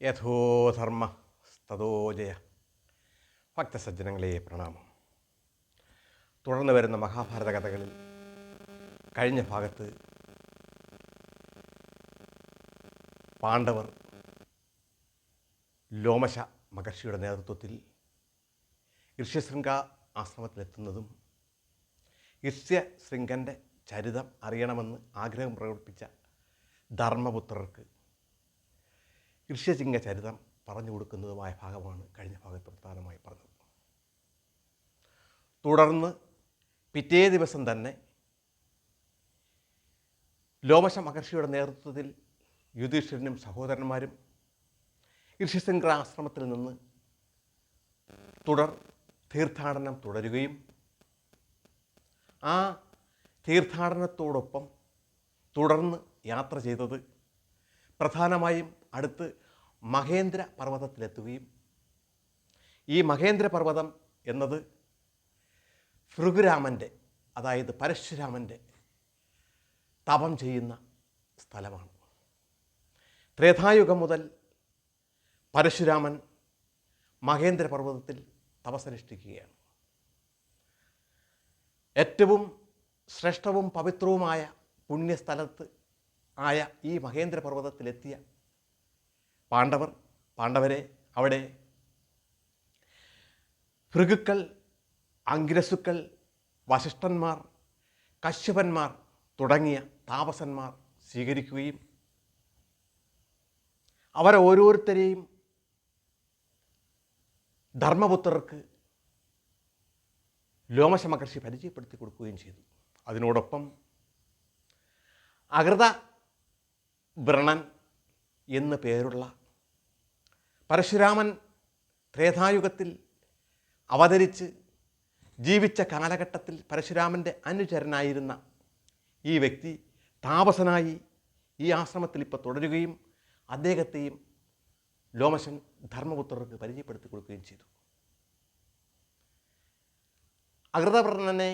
യഥോധർമ്മ തഥോ ജയ. ഭക്തസജ്ജനങ്ങളെ പ്രണാമം. തുടർന്ന് വരുന്ന മഹാഭാരത കഥകളിൽ കഴിഞ്ഞ ഭാഗത്ത് പാണ്ഡവർ ലോമശ മഹർഷിയുടെ നേതൃത്വത്തിൽ ഋഷ്യശൃംഗ ആശ്രമത്തിലെത്തുന്നതും ഋഷ്യശൃംഗൻ്റെ ചരിതം അറിയണമെന്ന് ആഗ്രഹം പ്രകടിപ്പിച്ച ധർമ്മപുത്രർക്ക് ഋഷ്യശൃംഗ ചരിതം പറഞ്ഞു കൊടുക്കുന്നതുമായ ഭാഗമാണ് കഴിഞ്ഞ ഭാഗത്ത് പ്രധാനമായി പറഞ്ഞത്. തുടർന്ന് പിറ്റേ ദിവസം തന്നെ ലോമശ മഹർഷിയുടെ നേതൃത്വത്തിൽ യുധിഷ്ഠിരനും സഹോദരന്മാരും ഋഷ്യശൃംഗ ആശ്രമത്തിൽ നിന്ന് തീർത്ഥാടനം തുടരുകയും ആ തീർത്ഥാടനത്തോടൊപ്പം തുടർന്ന് യാത്ര ചെയ്തത് പ്രധാനമായും അടുത്ത് മഹേന്ദ്ര പർവ്വതത്തിലെത്തുകയും ഈ മഹേന്ദ്ര പർവ്വതം എന്നത് ഭൃഗുരാമൻ്റെ, അതായത് പരശുരാമൻ്റെ തപം ചെയ്യുന്ന സ്ഥലമാണ്. ത്രേതായുഗം മുതൽ പരശുരാമൻ മഹേന്ദ്ര പർവ്വതത്തിൽ തപസ്സനുഷ്ഠിക്കുകയാണ്. ഏറ്റവും ശ്രേഷ്ഠവും പവിത്രവുമായ പുണ്യസ്ഥലത്ത് ആയ ഈ മഹേന്ദ്ര പർവ്വതത്തിലെത്തിയ പാണ്ഡവരെ അവിടെ ഭൃഗുക്കൾ, അംഗിരസുക്കൾ, വസിഷ്ഠന്മാർ, കശ്യപന്മാർ തുടങ്ങിയ താപസന്മാർ സ്വീകരിക്കുകയും അവരെ ഓരോരുത്തരെയും ധർമ്മപുത്രർക്ക് ലോമശ മഹർഷി പരിചയപ്പെടുത്തി കൊടുക്കുകയും ചെയ്തു. അതിനോടൊപ്പം അകൃത വ്രണൻ എന്ന് പേരുള്ള പരശുരാമൻ ത്രേതായുഗത്തിൽ അവതരിച്ച് ജീവിച്ച കാലഘട്ടത്തിൽ പരശുരാമൻ്റെ അനുചരനായിരുന്ന ഈ വ്യക്തി താപസനായി ഈ ആശ്രമത്തിൽ ഇപ്പോൾ തുടരുകയും അദ്ദേഹത്തെയും ലോമശൻ ധർമ്മപുത്രർക്ക് പരിചയപ്പെടുത്തി കൊടുക്കുകയും ചെയ്തു. അകൃതവർണ്ണനെ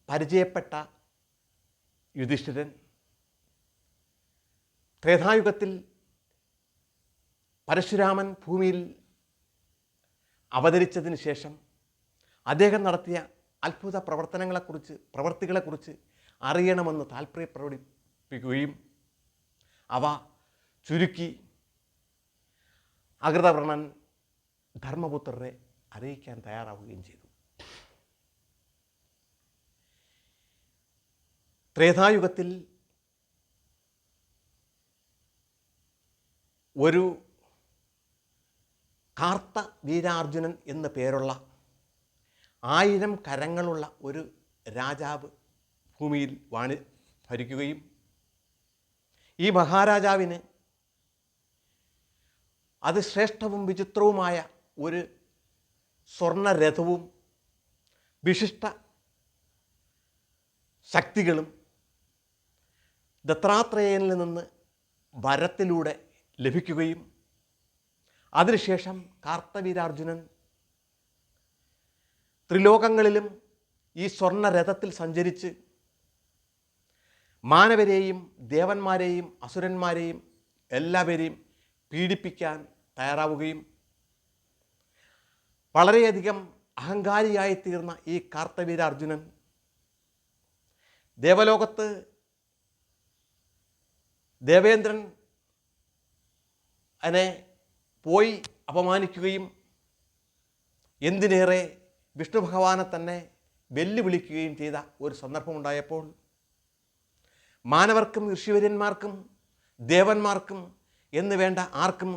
പരിചയപ്പെട്ട യുധിഷ്ഠിരൻ ത്രേതായുഗത്തിൽ പരശുരാമൻ ഭൂമിയിൽ അവതരിച്ചതിന് ശേഷം അദ്ദേഹം നടത്തിയ അത്ഭുത പ്രവർത്തികളെക്കുറിച്ച് അറിയണമെന്ന് താല്പര്യം പ്രകടിപ്പിക്കുകയും അവ ചുരുക്കി അകൃതവർണ്ണൻ ധർമ്മപുത്രരെ അറിയിക്കാൻ തയ്യാറാവുകയും ചെയ്തു. ത്രേതായുഗത്തിൽ ഒരു കാർത്ത വീരാർജുനൻ എന്ന പേരുള്ള 1000 കരങ്ങളുള്ള ഒരു രാജാവ് ഭൂമിയിൽ ഭരിക്കുകയും ഈ മഹാരാജാവിന് അതിശ്രേഷ്ഠവും വിചിത്രവുമായ ഒരു സ്വർണ്ണരഥവും വിശിഷ്ട ശക്തികളും ദത്താത്രേയനിൽ നിന്ന് വരത്തിലൂടെ ലഭിക്കുകയും അതിനുശേഷം കാർത്തവീരാർജുനൻ ത്രിലോകങ്ങളിലും ഈ സ്വർണ്ണരഥത്തിൽ സഞ്ചരിച്ച് മാനവരെയും ദേവന്മാരെയും അസുരന്മാരെയും എല്ലാവരെയും പീഡിപ്പിക്കാൻ തയ്യാറാവുകയും വളരെയധികം അഹങ്കാരിയായി തീർന്ന ഈ കാർത്തവീരാർജുനൻ ദേവലോകത്ത് ദേവേന്ദ്രൻ അതിനെ പോയി അപമാനിക്കുകയും എന്തിനേറെ വിഷ്ണു ഭഗവാനെ തന്നെ വെല്ലുവിളിക്കുകയും ചെയ്ത ഒരു സന്ദർഭമുണ്ടായപ്പോൾ മാനവർക്കും ഋഷിവര്യന്മാർക്കും ദേവന്മാർക്കും എന്ന് വേണ്ട ആർക്കും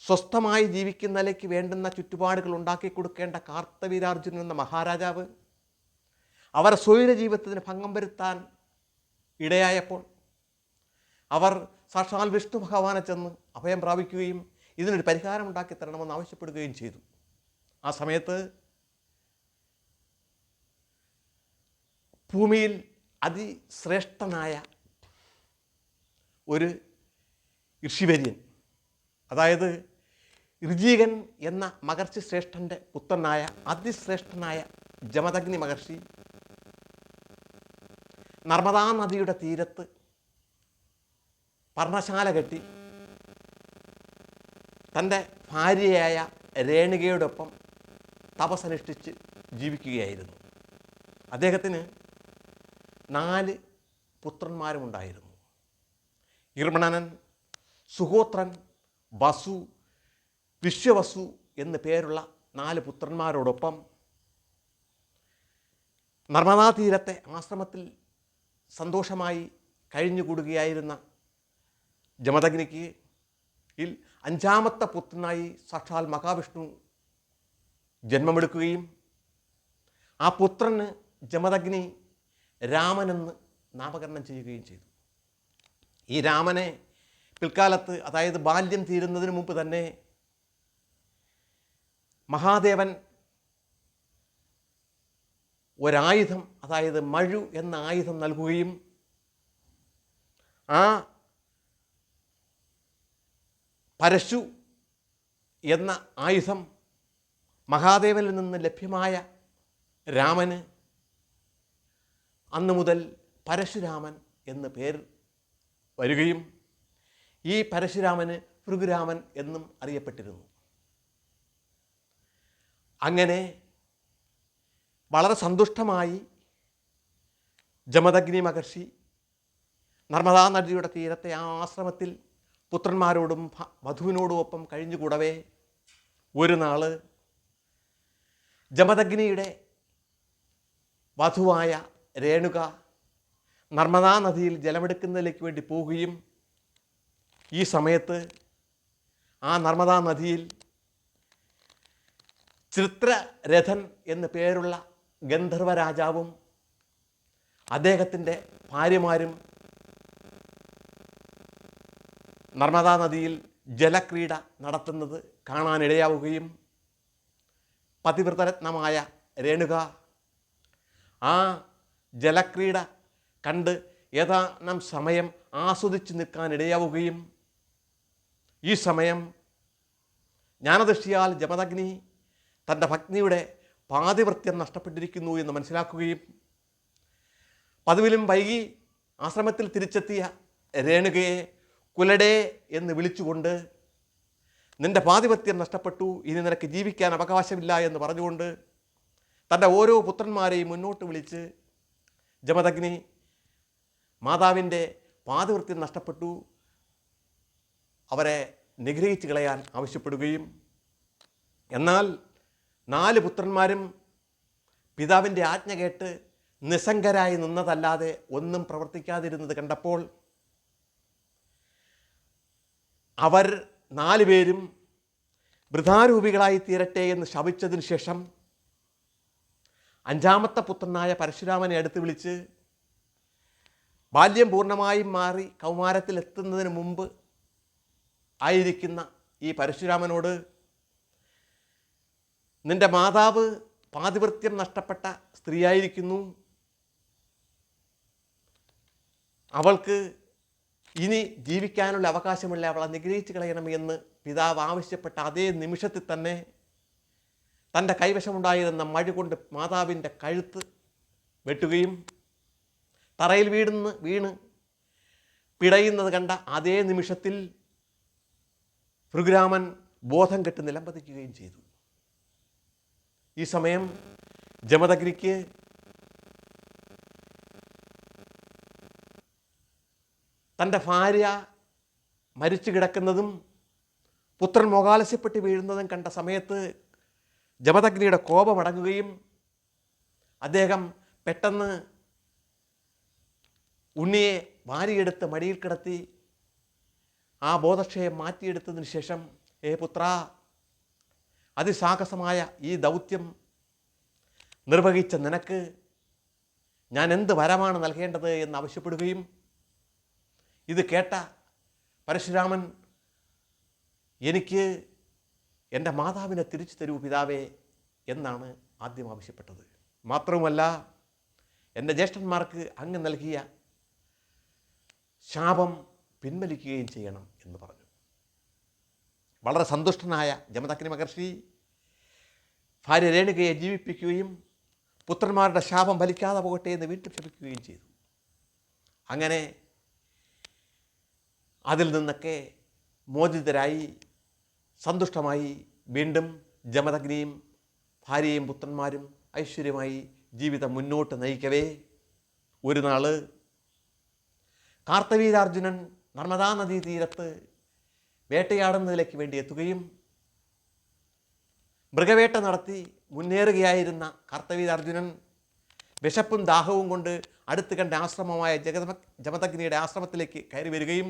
സ്വസ്ഥമായി ജീവിക്കുന്ന നിലയ്ക്ക് വേണ്ടുന്ന ചുറ്റുപാടുകൾ ഉണ്ടാക്കി കൊടുക്കേണ്ട കാർത്തവീരാർജുനൻ എന്ന മഹാരാജാവ് അവർ സ്വൈര ജീവിതത്തിന് ഭംഗം വരുത്താൻ ഇടയായപ്പോൾ അവർ സാക്ഷാൽ വിഷ്ണു ഭഗവാനെ ചെന്ന് അഭയം പ്രാപിക്കുകയും ഇതിനൊരു പരിഹാരം ഉണ്ടാക്കി തരണമെന്ന് ആവശ്യപ്പെടുകയും ചെയ്തു. ആ സമയത്ത് ഭൂമിയിൽ അതിശ്രേഷ്ഠനായ ഒരു ഋഷിവര്യൻ, അതായത് ഋജീകൻ എന്ന മഹർഷി ശ്രേഷ്ഠൻ്റെ പുത്രനായ അതിശ്രേഷ്ഠനായ ജമദഗ്നി മഹർഷി നർമ്മദാ നദിയുടെ തീരത്ത് പർണശാല കെട്ടി തൻ്റെ ഭാര്യയായ രേണുകയോടൊപ്പം തപസ്സനുഷ്ഠിച്ച് ജീവിക്കുകയായിരുന്നു. അദ്ദേഹത്തിന് 4 പുത്രന്മാരുമുണ്ടായിരുന്നു. ഇർമണനൻ, സുഹോത്രൻ, വസു, വിശ്വവസു എന്നു പേരുള്ള 4 പുത്രന്മാരോടൊപ്പം നർമ്മദാതീരത്തെ ആശ്രമത്തിൽ സന്തോഷമായി കഴിഞ്ഞുകൂടുകയായിരുന്ന ജമദഗ്നിക്ക് 5ാമത്തെ പുത്രനായി സാക്ഷാൽ മഹാവിഷ്ണു ജന്മമെടുക്കുകയും ആ പുത്രന് ജമദഗ്നി രാമനെന്ന് നാമകരണം ചെയ്യുകയും ചെയ്തു. ഈ രാമനെ പിൽക്കാലത്ത്, അതായത് ബാല്യം തീരുന്നതിന് മുമ്പ് തന്നെ, മഹാദേവൻ ഒരായുധം, അതായത് മഴു എന്ന ആയുധം നൽകുകയും ആ പരശു എന്ന ആയുധം മഹാദേവനിൽ നിന്ന് ലഭ്യമായ രാമന് അന്നു മുതൽ പരശുരാമൻ എന്ന് പേര് വരികയും ഈ പരശുരാമന് ഭൃഗുരാമൻ എന്നും അറിയപ്പെട്ടിരുന്നു. അങ്ങനെ വളരെ സന്തുഷ്ടമായി ജമദഗ്നി മഹർഷി നർമ്മദാ നദിയുടെ തീരത്തെ ആ ആശ്രമത്തിൽ പുത്രന്മാരോടും വധുവിനോടുമൊപ്പം കഴിഞ്ഞുകൂടവേ ഒരു നാൾ ജമദഗ്നിയുടെ വധുവായ രേണുക നർമ്മദാ നദിയിൽ ജലമെടുക്കുന്നതിലേക്ക് വേണ്ടി പോവുകയും ഈ സമയത്ത് ആ നർമ്മദാ നദിയിൽ ചിത്രരഥൻ എന്നു പേരുള്ള ഗന്ധർവ രാജാവും അദ്ദേഹത്തിൻ്റെ ഭാര്യമാരും നർമ്മദാ നദിയിൽ ജലക്രീഡ നടത്തുന്നത് കാണാനിടയാവുകയും പതിവ്രതരത്നമായ രേണുക ആ ജലക്രീഡ കണ്ട് ഏതാനും സമയം ആസ്വദിച്ച് നിൽക്കാനിടയാവുകയും ഈ സമയം ജ്ഞാനദൃഷ്ടിയാൽ ജമദഗ്നി തൻ്റെ പത്നിയുടെ പാതിവൃത്യം നഷ്ടപ്പെട്ടിരിക്കുന്നു എന്ന് മനസ്സിലാക്കുകയും പതിവിലും വൈകി ആശ്രമത്തിൽ തിരിച്ചെത്തിയ രേണുകയെ കുലടേ എന്ന് വിളിച്ചുകൊണ്ട് നിൻ്റെ പാതിവൃത്യം നഷ്ടപ്പെട്ടു, ഇനി നിനക്ക് ജീവിക്കാൻ അവകാശമില്ല എന്ന് പറഞ്ഞുകൊണ്ട് തൻ്റെ ഓരോ പുത്രന്മാരെയും മുന്നോട്ട് വിളിച്ച് ജമദഗ്നി മാതാവിൻ്റെ പാതിവൃത്യം നഷ്ടപ്പെട്ടു, അവരെ നിഗ്രഹിച്ച് കളയാൻ ആവശ്യപ്പെടുകയും എന്നാൽ 4 പുത്രന്മാരും പിതാവിൻ്റെ ആജ്ഞ കേട്ട് നിസ്സംഗരായി നിന്നതല്ലാതെ ഒന്നും പ്രവർത്തിക്കാതിരുന്നത് കണ്ടപ്പോൾ അവർ 4 പേരും വൃഥാരൂപികളായി തീരട്ടെ എന്ന് ശപിച്ചതിന് ശേഷം 5ാമത്തെ പുത്രനായ പരശുരാമനെ അടുത്ത് വിളിച്ച് ബാല്യം പൂർണ്ണമായും മാറി കൗമാരത്തിലെത്തുന്നതിന് മുമ്പ് ആയിരിക്കുന്ന ഈ പരശുരാമനോട് നിൻ്റെ മാതാവ് പാതിവൃത്യം നഷ്ടപ്പെട്ട സ്ത്രീയായിരിക്കുന്നു, അവൾക്ക് ഇനി ജീവിക്കാനുള്ള അവകാശമില്ല, അവളെ നിഗ്രഹിച്ച് കളയണമെന്ന് പിതാവ് ആവശ്യപ്പെട്ട അതേ നിമിഷത്തിൽ തന്നെ തൻ്റെ കൈവശമുണ്ടായിരുന്ന മഴ കൊണ്ട് മാതാവിൻ്റെ കഴുത്ത് വെട്ടുകയും തറയിൽ വീണ് പിടയുന്നത് കണ്ട അതേ നിമിഷത്തിൽ ഭൃഗുരാമൻ ബോധം കെട്ട് നിലംപതിക്കുകയും ചെയ്തു. ഈ സമയം ജമദഗ്നിക്ക് തൻ്റെ ഭാര്യ മരിച്ചു കിടക്കുന്നതും പുത്രൻ മോകാലസ്യപ്പെട്ട് വീഴുന്നതും കണ്ട സമയത്ത് ജമദഗ്നിയുടെ കോപമടങ്ങുകയും അദ്ദേഹം പെട്ടെന്ന് ഉണ്ണിയെ വാരിയെടുത്ത് മടിയിൽ കിടത്തി ആ ബോധക്ഷയം മാറ്റിയെടുത്തതിന് ശേഷം, പുത്ര, അതിസാഹസമായ ഈ ദൗത്യം നിർവഹിച്ച നിനക്ക് ഞാൻ എന്ത് വരമാണ് നൽകേണ്ടത് എന്ന് ആവശ്യപ്പെടുകയും ഇത് കേട്ട പരശുരാമൻ, എനിക്ക് എൻ്റെ മാതാവിനെ തിരിച്ചു തരൂ പിതാവേ എന്നാണ് ആദ്യം ആവശ്യപ്പെട്ടത്. മാത്രവുമല്ല, എൻ്റെ ജ്യേഷ്ഠന്മാർക്ക് അങ്ങ് നൽകിയ ശാപം പിൻവലിക്കുകയും ചെയ്യണം എന്ന് പറഞ്ഞു. വളരെ സന്തുഷ്ടനായ ജമദഗ്നി മഹർഷി ഭാര്യ രേണുകയെ ജീവിപ്പിക്കുകയും പുത്രന്മാരുടെ ശാപം ഫലിക്കാതെ പോകട്ടെ എന്ന് വീട്ടിൽ ക്ഷമിക്കുകയും ചെയ്തു. അങ്ങനെ അതിൽ നിന്നൊക്കെ മോചിതരായി സന്തുഷ്ടമായി വീണ്ടും ജമദഗ്നിയും ഭാര്യയും പുത്രന്മാരും ഐശ്വര്യമായി ജീവിതം മുന്നോട്ട് നയിക്കവേ ഒരു നാൾ കാർത്തവീരാർജുനൻ നർമ്മദാ നദീ തീരത്ത് വേട്ടയാടുന്നതിലേക്ക് വേണ്ടി എത്തുകയും മൃഗവേട്ട നടത്തി മുന്നേറുകയായിരുന്ന കാർത്തവീരാർജുനൻ വിശപ്പും ദാഹവും കൊണ്ട് അടുത്ത് കണ്ട ആശ്രമമായ ജമദഗ്നിയുടെ ആശ്രമത്തിലേക്ക് കയറി വരികയും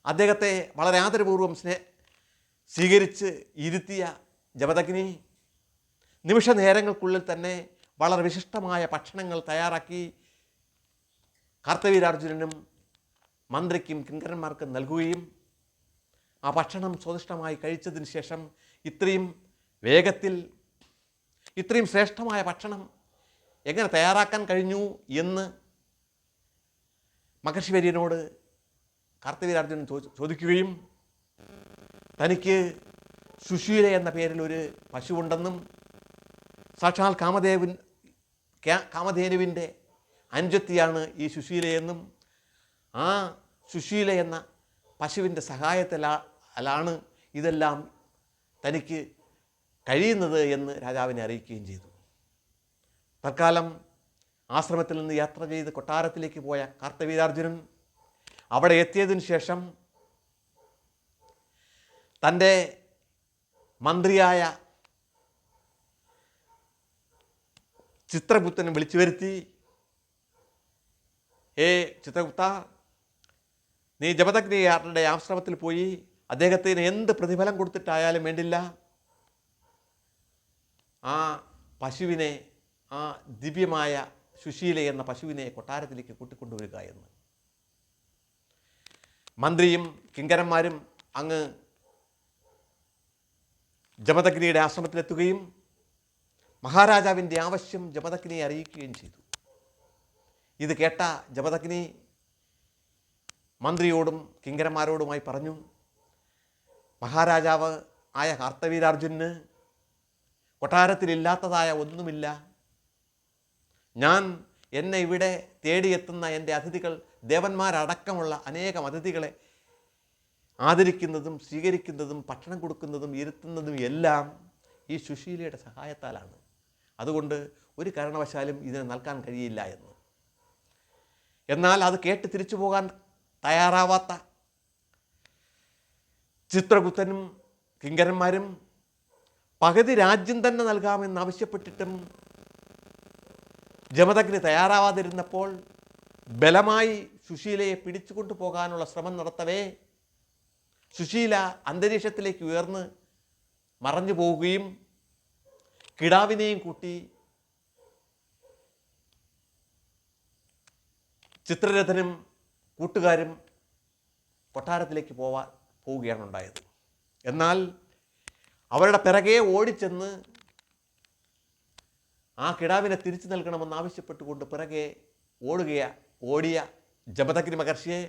അദ്ദേഹത്തെ വളരെ ആദരപൂർവ്വം സ്വീകരിച്ച് ഇരുത്തിയ ജമദഗ്നി നിമിഷ നേരങ്ങൾക്കുള്ളിൽ തന്നെ വളരെ വിശിഷ്ടമായ ഭക്ഷണങ്ങൾ തയ്യാറാക്കി കാർത്തവീരാർജുനനും മന്ത്രിക്കും കിങ്കരന്മാർക്കും നൽകുകയും ആ ഭക്ഷണം സ്വദിഷ്ടമായി കഴിച്ചതിന് ശേഷം ഇത്രയും വേഗത്തിൽ ഇത്രയും ശ്രേഷ്ഠമായ ഭക്ഷണം എങ്ങനെ തയ്യാറാക്കാൻ കഴിഞ്ഞു എന്ന് മഹർഷിവര്യനോട് കാർത്തവീരാർജുനൻ ചോദിക്കുകയും തനിക്ക് സുശീല എന്ന പേരിൽ ഒരു പശുവുണ്ടെന്നും സാക്ഷാൽ കാമധേനുവിൻ്റെ അനുജത്തിയാണ് ഈ സുശീലയെന്നും ആ സുശീല എന്ന പശുവിൻ്റെ സഹായത്തിലാണ് ഇതെല്ലാം തനിക്ക് കഴിയുന്നത് എന്ന് രാജാവിനെ അറിയിക്കുകയും ചെയ്തു. തൽക്കാലം ആശ്രമത്തിൽ നിന്ന് യാത്ര ചെയ്ത് കൊട്ടാരത്തിലേക്ക് പോയ കാർത്തവീരാർജുനൻ അവിടെ എത്തിയതിനു ശേഷം തൻ്റെ മന്ത്രിയായ ചിത്രഗുപ്തനെ വിളിച്ചു വരുത്തി, ചിത്രഗുപ്ത, നീ ജമദഗ്നിയുടെ ആശ്രമത്തിൽ പോയി അദ്ദേഹത്തിന് എന്ത് പ്രതിഫലം കൊടുത്തിട്ടായാലും വേണ്ടില്ല ആ പശുവിനെ, ആ ദിവ്യമായ സുശീല എന്ന പശുവിനെ കൊട്ടാരത്തിലേക്ക് കൂട്ടിക്കൊണ്ടുവരിക എന്ന്. മന്ത്രിയും കിങ്കരന്മാരും അങ്ങ് ജമദഗ്നിയുടെ ആശ്രമത്തിലെത്തുകയും മഹാരാജാവിൻ്റെ ആവശ്യം ജമദഗ്നിയെ അറിയിക്കുകയും ചെയ്തു. ഇത് കേട്ട ജമദഗ്നി മന്ത്രിയോടും കിങ്കരന്മാരോടുമായി പറഞ്ഞു, മഹാരാജാവ് ആയ കാർത്തവീരാർജുനന് കൊട്ടാരത്തിലില്ലാത്തതായ ഒന്നുമില്ല. എന്നെ ഇവിടെ തേടിയെത്തുന്ന എൻ്റെ അതിഥികൾ, ദേവന്മാരടക്കമുള്ള അനേകം അതിഥികളെ ആദരിക്കുന്നതും സ്വീകരിക്കുന്നതും ഭക്ഷണം കൊടുക്കുന്നതും ഇരുത്തുന്നതും എല്ലാം ഈ സുശീലയുടെ സഹായത്താലാണ്. അതുകൊണ്ട് ഒരു കാരണവശാലും ഇതിനെ നൽകാൻ കഴിയില്ല എന്ന്. എന്നാൽ അത് കേട്ട് തിരിച്ചു പോകാൻ തയ്യാറാവാത്ത ചിത്രഗുപ്തനും കിങ്കരന്മാരും പകുതി രാജ്യം തന്നെ നൽകാമെന്നാവശ്യപ്പെട്ടിട്ടും ജമദഗ്നി തയ്യാറാവാതിരുന്നപ്പോൾ ബലമായി സുശീലയെ പിടിച്ചുകൊണ്ടു പോകാനുള്ള ശ്രമം നടത്തവേ സുശീല അന്തരീക്ഷത്തിലേക്ക് ഉയർന്ന് മറഞ്ഞു പോവുകയും കിടാവിനെയും കൂട്ടി ചിത്രരഥനും കൂട്ടുകാരും കൊട്ടാരത്തിലേക്ക് പോവുകയാണ് ഉണ്ടായത്. എന്നാൽ അവരുടെ പിറകെ ഓടിച്ചെന്ന് ആ കിടാവിനെ തിരിച്ചു നൽകണമെന്ന് ആവശ്യപ്പെട്ടുകൊണ്ട് പിറകെ ഓടിയ ജമദഗ്നി മഹർഷിയെ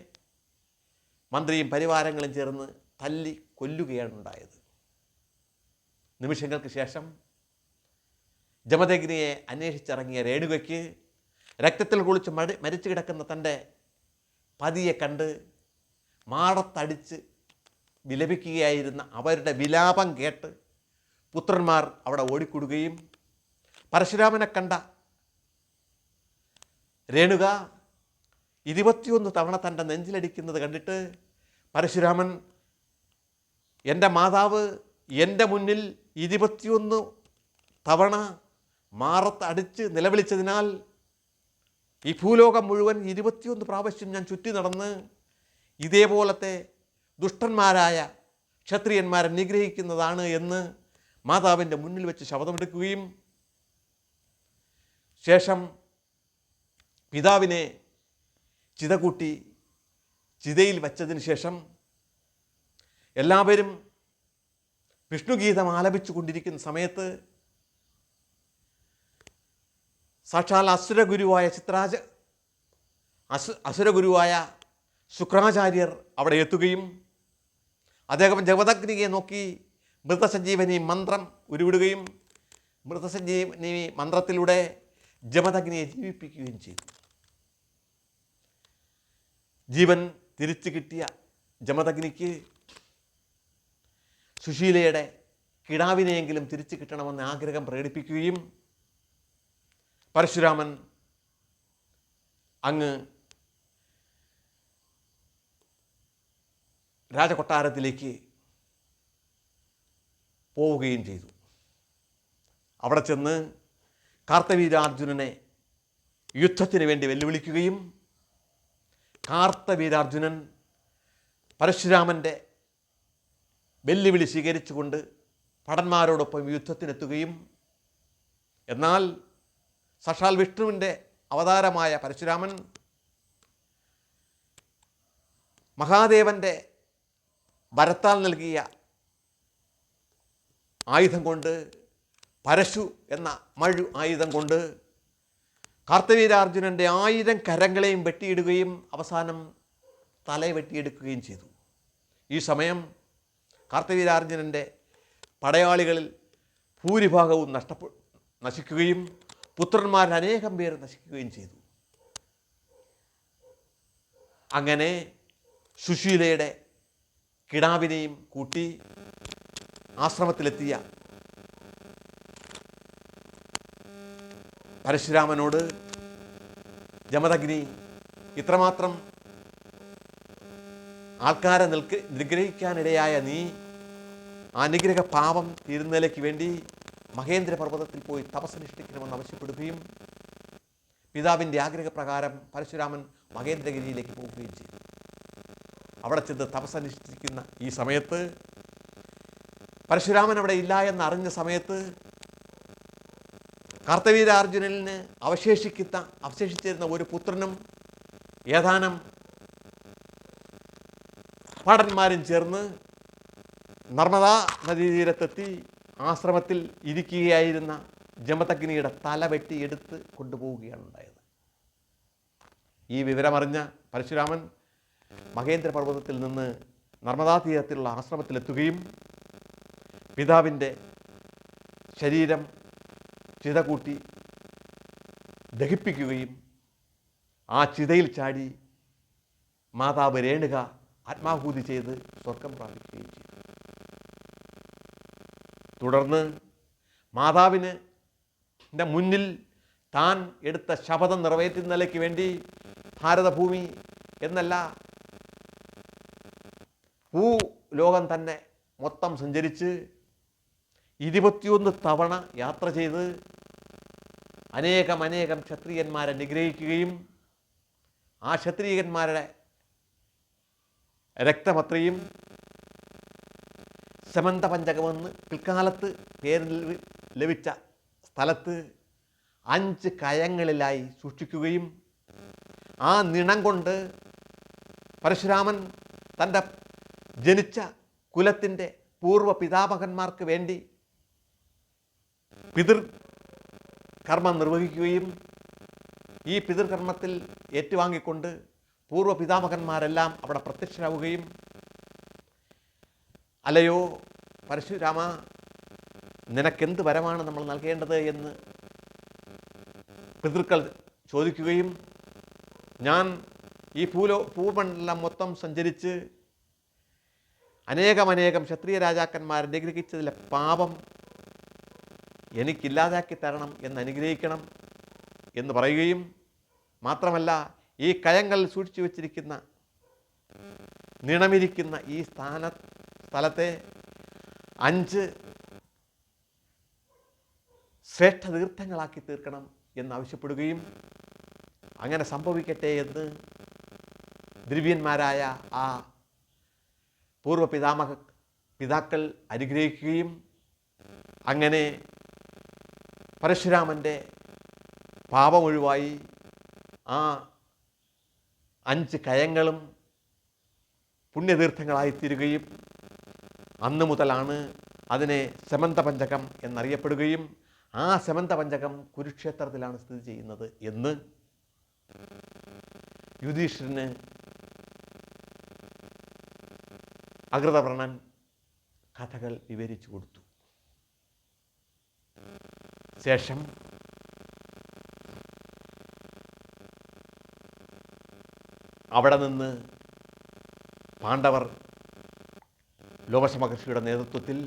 മന്ത്രിയും പരിവാരങ്ങളും ചേർന്ന് തല്ലി കൊല്ലുകയാണ് ഉണ്ടായത്. നിമിഷങ്ങൾക്ക് ശേഷം ജമദഗ്നിയെ അന്വേഷിച്ചിറങ്ങിയ രേണുകയ്ക്ക് രക്തത്തിൽ കുളിച്ച് മരിച്ചു കിടക്കുന്ന തൻ്റെ പതിയെ കണ്ട് മാടത്തടിച്ച് വിലപിക്കുകയായിരുന്ന അവരുടെ വിലാപം കേട്ട് പുത്രന്മാർ അവിടെ ഓടിക്കൂടുകയും പരശുരാമനെ കണ്ട രേണുക 21 തവണ തൻ്റെ നെഞ്ചിലടിക്കുന്നത് കണ്ടിട്ട് പരശുരാമൻ, എൻ്റെ മാതാവ് എൻ്റെ മുന്നിൽ 21 തവണ മാറത്തടിച്ച് നിലവിളിച്ചതിനാൽ ഈ ഭൂലോകം മുഴുവൻ 21 പ്രാവശ്യം ഞാൻ ചുറ്റി നടന്ന് ഇതേപോലത്തെ ദുഷ്ടന്മാരായ ക്ഷത്രിയന്മാരെ നിഗ്രഹിക്കുന്നതാണ് എന്ന് മാതാവിൻ്റെ മുന്നിൽ വെച്ച് ശപഥമെടുക്കുകയും ശേഷം പിതാവിനെ ചിതകൂട്ടി ചിതയിൽ വച്ചതിന് ശേഷം എല്ലാവരും വിഷ്ണുഗീതം ആലപിച്ചു കൊണ്ടിരിക്കുന്ന സമയത്ത് സാക്ഷാൽ അസുരഗുരുവായ ശുക്രാചാര്യർ അവിടെ എത്തുകയും അദ്ദേഹം ജമദഗ്നിയെ നോക്കി മൃതസഞ്ജീവനി മന്ത്രം ഉരുവിടുകയും മൃതസഞ്ജീവനി മന്ത്രത്തിലൂടെ ജമദഗ്നിയെ ജീവിപ്പിക്കുകയും ചെയ്തു. ജീവൻ തിരിച്ചു കിട്ടിയ ജമദഗ്നിക്ക് സുശീലയുടെ കിടാവിനെയെങ്കിലും തിരിച്ചു കിട്ടണമെന്ന് ആഗ്രഹം പ്രകടിപ്പിക്കുകയും പരശുരാമൻ അങ്ങ് രാജകൊട്ടാരത്തിലേക്ക് പോവുകയും ചെയ്തു. അവിടെ ചെന്ന് കാർത്തവീരാർജുനനെ യുദ്ധത്തിന് വേണ്ടി വെല്ലുവിളിക്കുകയും കാർത്തവീരാർജുനൻ പരശുരാമൻ്റെ വെല്ലുവിളി സ്വീകരിച്ചുകൊണ്ട് ഭടന്മാരോടൊപ്പം യുദ്ധത്തിനെത്തുകയും എന്നാൽ സാക്ഷാൽ വിഷ്ണുവിൻ്റെ അവതാരമായ പരശുരാമൻ മഹാദേവൻ്റെ വരത്താൽ നൽകിയ ആയുധം കൊണ്ട് പരശു എന്ന മഴു ആയുധം കൊണ്ട് കാർത്തവീരാർജുനൻ്റെ 1000 കരങ്ങളെയും വെട്ടിയിടുകയും അവസാനം തല വെട്ടിയെടുക്കുകയും ചെയ്തു. ഈ സമയം കാർത്തവീരാർജുനൻ്റെ പടയാളികളിൽ ഭൂരിഭാഗവും നശിക്കുകയും പുത്രന്മാരിൽ അനേകം പേർ നശിക്കുകയും ചെയ്തു. അങ്ങനെ സുശീലയുടെ കിടാവിനെയും കൂട്ടി ആശ്രമത്തിലെത്തിയ പരശുരാമനോട് ജമദഗ്നി ഇത്രമാത്രം ആൾക്കാരെ നിഗ്രഹിക്കാനിടയായ നീ ആ നിഗ്രഹ പാപം തീരുന്നതിലേക്ക് വേണ്ടി മഹേന്ദ്ര പർവ്വതത്തിൽ പോയി തപസ്സനുഷ്ഠിക്കണമെന്ന് ആവശ്യപ്പെടുകയും പിതാവിൻ്റെ ആഗ്രഹപ്രകാരം പരശുരാമൻ മഹേന്ദ്രഗിരിയിലേക്ക് പോവുകയും ചെയ്തു. അവിടെ ചെന്ന് തപസ്സനുഷ്ഠിക്കുന്ന ഈ സമയത്ത് പരശുരാമൻ അവിടെ ഇല്ല എന്നറിഞ്ഞ സമയത്ത് കാർത്തവീരാർജുനന് അവശേഷിച്ചിരുന്ന ഒരു പുത്രനും ഏതാനും ഭടന്മാരും ചേർന്ന് നർമ്മദാ നദീതീരത്തെത്തി ആശ്രമത്തിൽ ഇരിക്കുകയായിരുന്ന ജമദഗ്നിയുടെ തല വെട്ടിയെടുത്ത് കൊണ്ടുപോവുകയാണ് ഉണ്ടായത്. ഈ വിവരമറിഞ്ഞ പരശുരാമൻ മഹേന്ദ്ര പർവ്വതത്തിൽ നിന്ന് നർമ്മദാ തീരത്തിലുള്ള ആശ്രമത്തിലെത്തുകയും പിതാവിൻ്റെ ശരീരം ചിത കൂട്ടി ദഹിപ്പിക്കുകയും ആ ചിതയിൽ ചാടി മാതാവ് രേണുക ആത്മാഹൂതി ചെയ്ത് സ്വർഗം പ്രാപിക്കുകയും ചെയ്തു. തുടർന്ന് മാതാവിന് മുന്നിൽ താൻ എടുത്ത ശപഥം നിറവേറ്റുന്നതിലേക്ക് വേണ്ടി ഭാരതഭൂമി എന്നല്ല ഭൂലോകം തന്നെ മൊത്തം സഞ്ചരിച്ച് 21 തവണ യാത്ര ചെയ്ത് അനേകം ക്ഷത്രിയന്മാരെ നിഗ്രഹിക്കുകയും ആ ക്ഷത്രിയന്മാരുടെ രക്തമത്രയും സമന്തപഞ്ചകമെന്ന് പിൽക്കാലത്ത് പേരിൽ ലഭിച്ച സ്ഥലത്ത് 5 കയങ്ങളിലായി സൂക്ഷിക്കുകയും ആ നിണം കൊണ്ട് പരശുരാമൻ തൻ്റെ ജനിച്ച കുലത്തിൻ്റെ പൂർവ്വ പിതാമഹന്മാർക്ക് വേണ്ടി പിതൃകർമ്മം നിർവഹിക്കുകയും ഈ പിതൃകർമ്മത്തിൽ ഏറ്റുവാങ്ങിക്കൊണ്ട് പൂർവ്വ പിതാമഹന്മാരെല്ലാം അവിടെ പ്രത്യക്ഷരാവുകയും അല്ലയോ പരശുരാമ, നിനക്കെന്ത് വരമാണ് നമ്മൾ നൽകേണ്ടത് എന്ന് പിതൃക്കൾ ചോദിക്കുകയും ഞാൻ ഈ ഭൂമണ്ഡലം മൊത്തം സഞ്ചരിച്ച് അനേകം ക്ഷത്രിയ രാജാക്കന്മാരെ നിഗ്രഹിച്ചതിലെ പാപം എനിക്കില്ലാതാക്കി തരണം എന്ന് അനുഗ്രഹിക്കണം എന്ന് പറയുകയും മാത്രമല്ല ഈ കയങ്ങളിൽ സൂക്ഷിച്ചു വച്ചിരിക്കുന്ന നിണമിരിക്കുന്ന ഈ സ്ഥലത്തെ 5 ശ്രേഷ്ഠ തീർത്ഥങ്ങളാക്കി തീർക്കണം എന്നാവശ്യപ്പെടുകയും അങ്ങനെ സംഭവിക്കട്ടെ എന്ന് ദ്രവ്യന്മാരായ ആ പൂർവ്വ പിതാക്കൾ അനുഗ്രഹിക്കുകയും അങ്ങനെ പരശുരാമൻ്റെ പാപമൊഴിവായി ആ 5 കയങ്ങളും പുണ്യതീർത്ഥങ്ങളായിത്തീരുകയും അന്ന് മുതലാണ് അതിനെ സമന്തപഞ്ചകം എന്നറിയപ്പെടുകയും ആ സമന്തപഞ്ചകം കുരുക്ഷേത്രത്തിലാണ് സ്ഥിതി ചെയ്യുന്നത് എന്ന് യുധിഷ്ഠിരന് അകൃതവർണ്ണൻ കഥകൾ വിവരിച്ചു കൊടുത്തു. ശേഷം അവിടെ നിന്ന് പാണ്ഡവർ ലോമശ മഹർഷിയുടെ നേതൃത്വത്തിൽ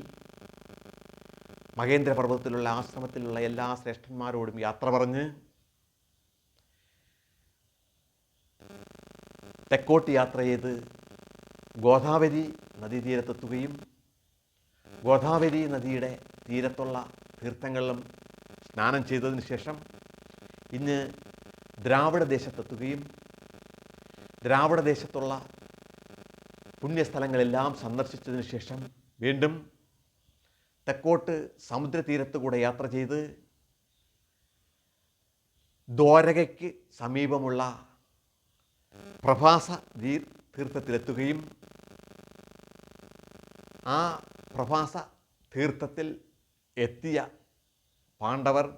മഹേന്ദ്രപർവ്വതത്തിലുള്ള ആശ്രമത്തിലുള്ള എല്ലാ ശ്രേഷ്ഠന്മാരോടും യാത്ര പറഞ്ഞ് തെക്കോട്ട് യാത്ര ചെയ്ത് ഗോദാവരി നദീതീരത്തെത്തുകയും ഗോദാവരി നദിയുടെ തീരത്തുള്ള തീർത്ഥങ്ങളിലും സ്നാനം ചെയ്തതിന് ശേഷം ഇന്ന് ദ്രാവിഡ ദേശത്തെത്തുകയും ദ്രാവിഡ ദേശത്തുള്ള പുണ്യസ്ഥലങ്ങളെല്ലാം സന്ദർശിച്ചതിന് ശേഷം വീണ്ടും തെക്കോട്ട് സമുദ്രതീരത്തുകൂടെ യാത്ര ചെയ്ത് ദ്വാരകയ്ക്ക് സമീപമുള്ള പ്രഭാസ തീർത്ഥത്തിലെത്തുകയും ആ പ്രഭാസ തീർത്ഥത്തിൽ എത്തിയ പാണ്ഡവർ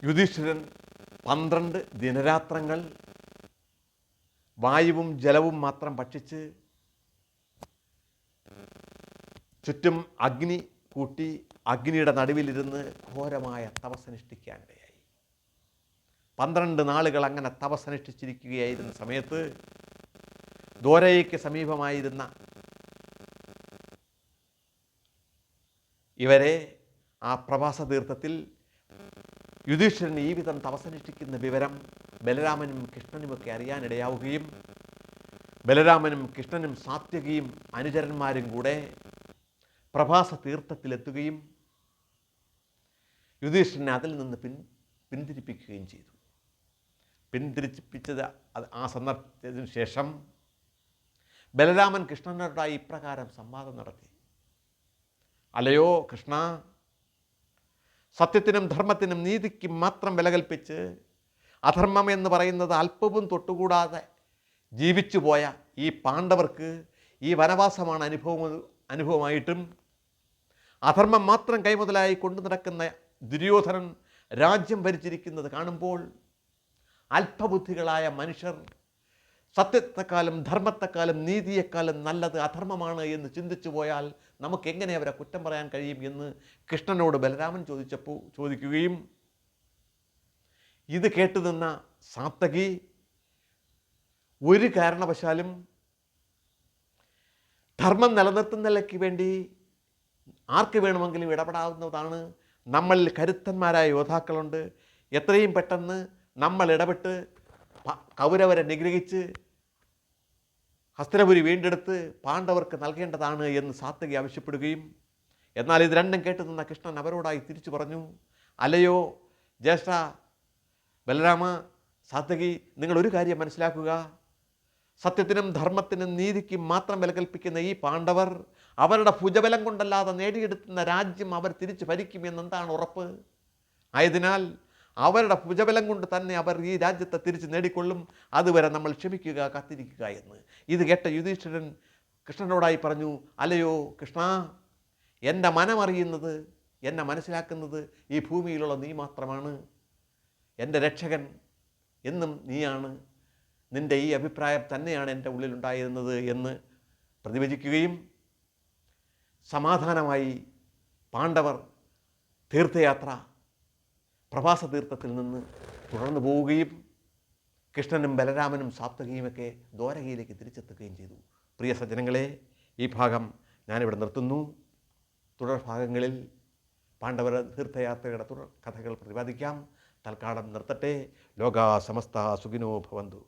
യുധിഷ്ഠിരൻ 12 ദിനരാത്രങ്ങൾ വായുവും ജലവും മാത്രം ഭക്ഷിച്ച് ചുറ്റും അഗ്നി കൂട്ടി അഗ്നിയുടെ നടുവിലിരുന്ന് ഘോരമായ തപസ്സനുഷ്ഠിക്കാനിടയായി. 12 നാളുകൾ അങ്ങനെ തപസ്സനുഷ്ഠിച്ചിരിക്കുകയായിരുന്ന സമയത്ത് ദ്വാരകയ്ക്ക് സമീപമായിരുന്ന ഇവരെ ആ പ്രഭാസ തീർത്ഥത്തിൽ യുധിഷ്ഠിരൻ ഈ വിധം തപസ്സനുഷ്ഠിക്കുന്ന വിവരം ബലരാമനും കൃഷ്ണനുമൊക്കെ അറിയാനിടയാവുകയും ബലരാമനും കൃഷ്ണനും സാത്യകിയും അനുചരന്മാരും കൂടെ പ്രഭാസ തീർത്ഥത്തിലെത്തുകയും യുധിഷ്ഠിരനെ അതിൽ നിന്ന് പിന്തിരിപ്പിക്കുകയും ചെയ്തു. പിന്തിരിപ്പിച്ചത് ആ സന്ദർഭത്തിന് ശേഷം ബലരാമൻ കൃഷ്ണനോടായി ഇപ്രകാരം സംവാദം നടത്തി. അല്ലയോ കൃഷ്ണ, സത്യത്തിനും ധർമ്മത്തിനും നീതിക്കും മാത്രം വില കൽപ്പിച്ച് അധർമ്മം എന്ന് പറയുന്നത് അല്പവും തൊട്ടുകൂടാതെ ജീവിച്ചു പോയ ഈ പാണ്ഡവർക്ക് ഈ വനവാസമാണ് അനുഭവമായിട്ടും അധർമ്മം മാത്രം കൈമുതലായി കൊണ്ടു നടക്കുന്ന ദുര്യോധനൻ രാജ്യം ഭരിച്ചിരിക്കുന്നത് കാണുമ്പോൾ അല്പബുദ്ധികളായ മനുഷ്യർ സത്യത്തെക്കാളും ധർമ്മത്തെക്കാളും നീതിയെക്കാളും നല്ലത് അധർമ്മമാണ് എന്ന് ചിന്തിച്ചു പോയാൽ നമുക്കെങ്ങനെ അവരെ കുറ്റം പറയാൻ കഴിയും എന്ന് കൃഷ്ണനോട് ബലരാമൻ ചോദിക്കുകയും ഇത് കേട്ടുനിന്ന സാത്യകി ഒരു കാരണവശാലും ധർമ്മം നിലനിർത്തുന്നതിലേക്ക് വേണ്ടി ആർക്ക് വേണമെങ്കിലും ഇടപെടാവുന്നതാണ്. നമ്മളിൽ കരുത്തന്മാരായ യോദ്ധാക്കളുണ്ട്. എത്രയും പെട്ടെന്ന് നമ്മൾ ഇടപെട്ട് കൗരവരെ നിഗ്രഹിച്ച് ഹസ്തനപുരി വീണ്ടെടുത്ത് പാണ്ഡവർക്ക് നൽകേണ്ടതാണ് എന്ന് സാത്യകി ആവശ്യപ്പെടുകയും എന്നാൽ ഇത് രണ്ടും കേട്ടു നിന്ന കൃഷ്ണൻ അവരോടായി തിരിച്ചു പറഞ്ഞു, അല്ലയോ ജ്യേഷ്ഠ ബലരാമ, സാത്യകി, നിങ്ങളൊരു കാര്യം മനസ്സിലാക്കുക. സത്യത്തിനും ധർമ്മത്തിനും നീതിക്കും മാത്രം വില കൽപ്പിക്കുന്ന ഈ പാണ്ഡവർ അവരുടെ ഭുജബലം കൊണ്ടല്ലാതെ നേടിയെടുക്കുന്ന രാജ്യം അവർ തിരിച്ചു ഭരിക്കും എന്നെന്താണ് ഉറപ്പ്? ആയതിനാൽ അവരുടെ ഭുജബലം കൊണ്ട് തന്നെ അവർ ഈ രാജ്യത്തെ തിരിച്ച് നേടിക്കൊള്ളും. അതുവരെ നമ്മൾ ക്ഷമിക്കുക, കാത്തിരിക്കുക എന്ന്. ഇത് കേട്ട യുധിഷ്ഠിരൻ കൃഷ്ണനോടായി പറഞ്ഞു, അല്ലയോ കൃഷ്ണ, എൻ്റെ മനമറിയുന്നത്, എന്നെ മനസ്സിലാക്കുന്നത് ഈ ഭൂമിയിലുള്ള നീ മാത്രമാണ്. എൻ്റെ രക്ഷകൻ എന്നും നീയാണ്. നിൻ്റെ ഈ അഭിപ്രായം തന്നെയാണ് എൻ്റെ ഉള്ളിലുണ്ടായിരുന്നത് എന്ന് പ്രതിവചിക്കുകയും സമാധാനമായി പാണ്ഡവർ തീർത്ഥയാത്ര പ്രഭാസ തീർത്ഥത്തിൽ നിന്ന് തുടർന്നു പോവുകയും കൃഷ്ണനും ബലരാമനും സാത്യകിയുമൊക്കെ ദ്വാരകയിലേക്ക് തിരിച്ചെത്തുകയും ചെയ്തു. പ്രിയ സജ്ജനങ്ങളെ, ഈ ഭാഗം ഞാനിവിടെ നിർത്തുന്നു. തുടർ ഭാഗങ്ങളിൽ പാണ്ഡവർ തീർത്ഥയാത്രയുടെ തുടർ കഥകൾ പ്രതിപാദിക്കാം. തൽക്കാലം നിർത്തട്ടെ. ലോകാ സമസ്ത സുഖിനോ ഭവന്തു.